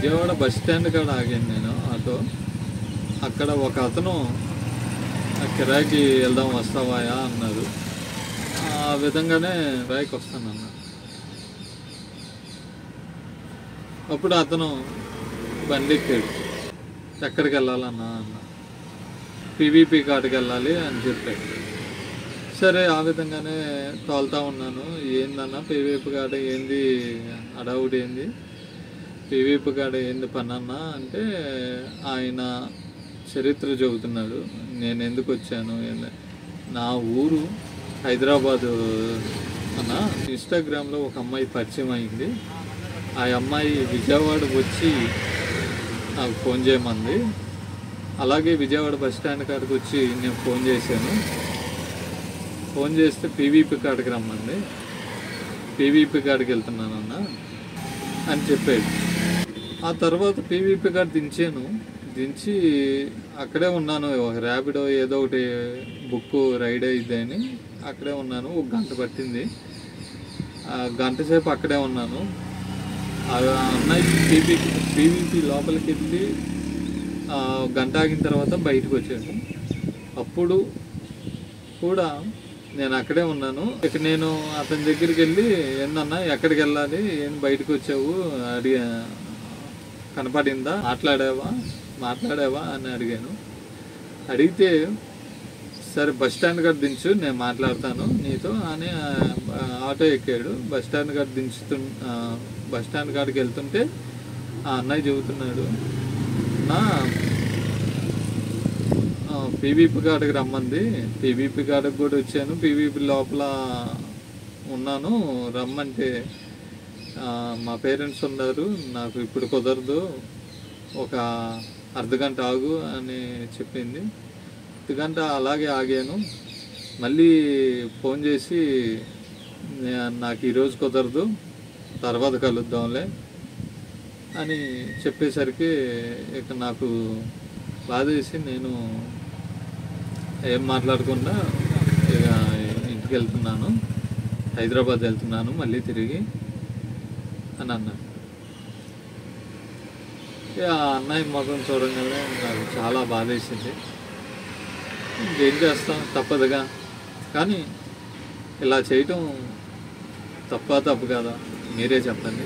Vijayawada bus stand కాడ ఆగాను నేను ఆటో. అక్కడ ఒక అతను కిరాయికి వెళ్దాం వస్తావాయా అన్నారు. ఆ విధంగానే కిరాయికి వస్తానన్నా. అప్పుడు అతను బండి ఎక్కాడు. ఎక్కడికి వెళ్ళాలన్నా అన్న. పీవీపీ కాడికి వెళ్ళాలి అని చెప్పాడు. సరే ఆ విధంగానే తోలుతా ఉన్నాను. ఏందన్నా పీవీపీ కాడ ఏంది అడవుడు, ఏంది పీవీపీ కాడ ఏంది పని అన్నా అంటే ఆయన చరిత్ర చెబుతున్నాడు. నేను ఎందుకు వచ్చాను, నా ఊరు హైదరాబాదు అన్న. ఇన్స్టాగ్రామ్లో ఒక అమ్మాయి పరిచయం అయింది. ఆ అమ్మాయి విజయవాడకు వచ్చి నాకు ఫోన్ చేయమంది. అలాగే విజయవాడ బస్ స్టాండ్ కాడికి వచ్చి నేను ఫోన్ చేశాను. ఫోన్ చేస్తే పీవీపీ కాడికి రమ్మంది. పీవీపీ కాడికి వెళ్తున్నానన్న అని చెప్పాడు. ఆ తర్వాత పీవీపీ కాడ దించాను. దించి అక్కడే ఉన్నాను. ఒక ర్యాపిడో ఏదో ఒకటి బుక్ రైడ్ అయ్యిద్ది అని అక్కడే ఉన్నాను. ఒక గంట పట్టింది. గంట సేపు అక్కడే ఉన్నాను. అన్నయ్య పీవీపీ లోపలికి వెళ్ళి గంట ఆగిన తర్వాత బయటకు వచ్చాను. అప్పుడు కూడా నేను అక్కడే ఉన్నాను. ఇక నేను అతని దగ్గరికి వెళ్ళి ఏందన్నా ఎక్కడికి వెళ్ళాలి, ఏం బయటకు వచ్చావు కనపడిందా, మాట్లాడావా అని అడిగాను. అడిగితే సరే బస్ స్టాండ్ కాడ దించు, నేను మాట్లాడతాను నీతో అని ఆటో ఎక్కాడు. బస్ స్టాండ్ కాడికి వెళ్తుంటే ఆ అన్నయ్య చెబుతున్నాడు, నా పీవీపీ కాడికి రమ్మంది, పీవీపీ కాడికి కూడా వచ్చాను, పీవీపీ లోపల ఉన్నాను, రమ్మంటే మా పేరెంట్స్ ఉన్నారు, నాకు ఇప్పుడు కుదరదు, ఒక అర్ధగంట ఆగు అని చెప్పింది. అర్ధగంట అలాగే ఆగాను. మళ్ళీ ఫోన్ చేసి నాకు ఈరోజు కుదరదు, తర్వాత కలుద్దాంలే అని చెప్పేసరికి ఇక నాకు బాధేసి నేను ఏం మాట్లాడకుండా ఇక ఇంటికి వెళ్తున్నాను, హైదరాబాద్ వెళ్తున్నాను మళ్ళీ తిరిగి అని అన్నాను. ఆ అన్నయ్య ముఖం చూడగానే నాకు చాలా బాధేసింది. ఇంకేం చేస్తాం, తప్పదుగా. కానీ ఇలా చేయటం తప్పు కదా, మీరే చెప్పండి.